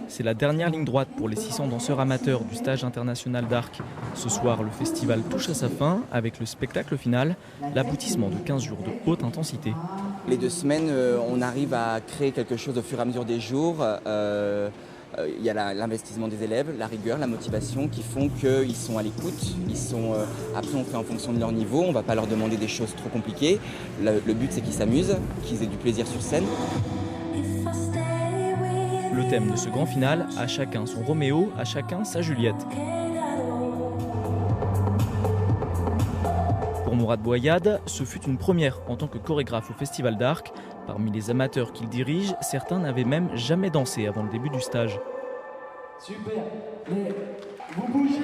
C'est la dernière ligne droite pour les 600 danseurs amateurs du stage international d'Arc. Ce soir, le festival touche à sa fin avec le spectacle final, l'aboutissement de 15 jours de haute intensité. Les 2 semaines, on arrive à créer quelque chose au fur et à mesure des jours. Il y a l'investissement des élèves, la rigueur, la motivation qui font qu'ils sont à l'écoute. Après, on fait en fonction de leur niveau. On ne va pas leur demander des choses trop compliquées. Le but, c'est qu'ils s'amusent, qu'ils aient du plaisir sur scène. Le thème de ce grand final, à chacun son Roméo, à chacun sa Juliette. Pour Mourad Bouayyad, ce fut une première en tant que chorégraphe au Festival d'Arc. Parmi les amateurs qu'il dirige, certains n'avaient même jamais dansé avant le début du stage. Super, mais vous bougez,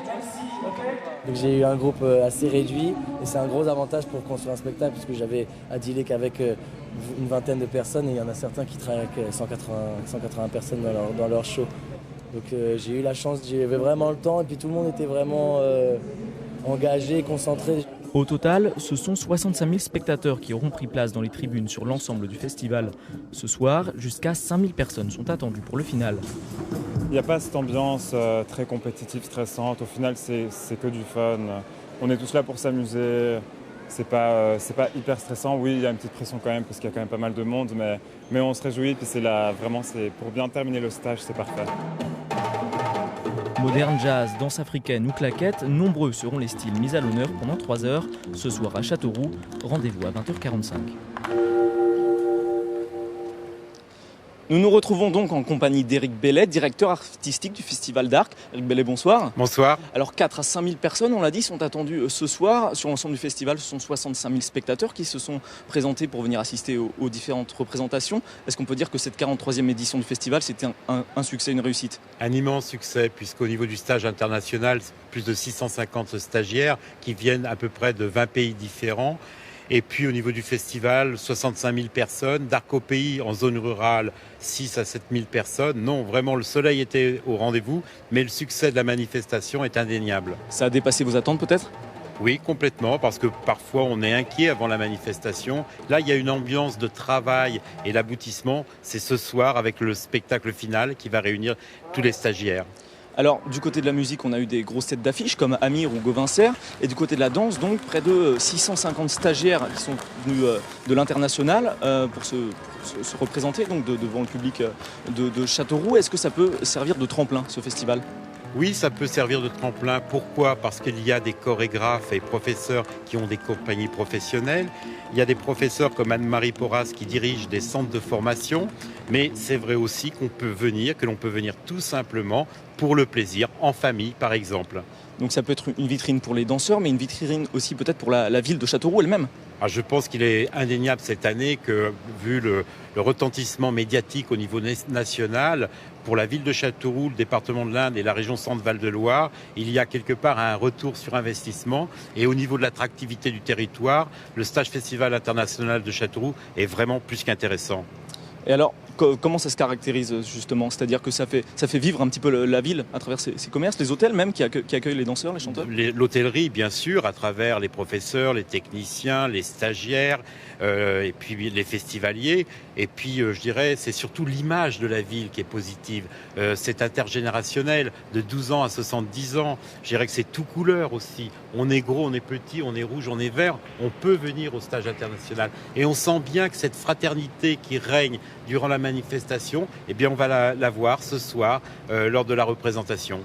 merci, ok. Donc j'ai eu un groupe assez réduit et c'est un gros avantage pour construire un spectacle puisque j'avais à dealer qu'avec une vingtaine de personnes et il y en a certains qui travaillent avec 180 personnes dans leur show. Donc j'ai eu la chance, j'avais vraiment le temps et puis tout le monde était vraiment engagé, concentré. Au total, ce sont 65 000 spectateurs qui auront pris place dans les tribunes sur l'ensemble du festival. Ce soir, jusqu'à 5 000 personnes sont attendues pour le final. Il n'y a pas cette ambiance très compétitive, stressante. Au final, c'est que du fun. On est tous là pour s'amuser. C'est pas hyper stressant. Oui, il y a une petite pression quand même parce qu'il y a quand même pas mal de monde, mais on se réjouit. Puis c'est pour bien terminer le stage, c'est parfait. Moderne, jazz, danse africaine ou claquette, nombreux seront les styles mis à l'honneur pendant 3 heures. Ce soir à Châteauroux, rendez-vous à 20h45. Nous nous retrouvons donc en compagnie d'Éric Bellet, directeur artistique du Festival d'Arc. Éric Bellet, bonsoir. Bonsoir. Alors 4 à 5 000 personnes, on l'a dit, sont attendues ce soir. Sur l'ensemble du festival, ce sont 65 000 spectateurs qui se sont présentés pour venir assister aux différentes représentations. Est-ce qu'on peut dire que cette 43e édition du festival, c'était un succès, une réussite? Un immense succès, puisqu'au niveau du stage international, plus de 650 stagiaires qui viennent à peu près de 20 pays différents. Et puis au niveau du festival, 65 000 personnes. D'Arc au Pays, en zone rurale, 6 à 7 000 personnes. Non, vraiment, le soleil était au rendez-vous, mais le succès de la manifestation est indéniable. Ça a dépassé vos attentes peut-être? Oui, complètement, parce que parfois on est inquiet avant la manifestation. Là, il y a une ambiance de travail et l'aboutissement, c'est ce soir avec le spectacle final qui va réunir tous les stagiaires. Alors, du côté de la musique, on a eu des grosses têtes d'affiche comme Amir ou Gauvin-Serre. Et du côté de la danse, donc, près de 650 stagiaires qui sont venus de l'international pour se représenter donc, devant le public de Châteauroux. Est-ce que ça peut servir de tremplin, ce festival ? Oui, ça peut servir de tremplin. Pourquoi ? Parce qu'il y a des chorégraphes et professeurs qui ont des compagnies professionnelles. Il y a des professeurs comme Anne-Marie Porras qui dirigent des centres de formation. Mais c'est vrai aussi que l'on peut venir tout simplement pour le plaisir, en famille par exemple. Donc ça peut être une vitrine pour les danseurs, mais une vitrine aussi peut-être pour la ville de Châteauroux elle-même. Je pense qu'il est indéniable cette année que, vu le retentissement médiatique au niveau national, pour la ville de Châteauroux, le département de l'Indre et la région Centre-Val de Loire, il y a quelque part un retour sur investissement. Et au niveau de l'attractivité du territoire, le Stage Festival International de Châteauroux est vraiment plus qu'intéressant. Et alors, comment ça se caractérise justement? C'est-à-dire que ça fait vivre un petit peu la ville à travers ces commerces, les hôtels même qui accueillent les danseurs, les chanteurs? L'hôtellerie, bien sûr, à travers les professeurs, les techniciens, les stagiaires, et puis les festivaliers. Et puis, je dirais, c'est surtout l'image de la ville qui est positive. C'est intergénérationnel, de 12 ans à 70 ans. Je dirais que c'est tout couleur aussi. On est gros, on est petit, on est rouge, on est vert. On peut venir au stage international. Et on sent bien que cette fraternité qui règne durant la manifestation, eh bien, on va la voir ce soir lors de la représentation.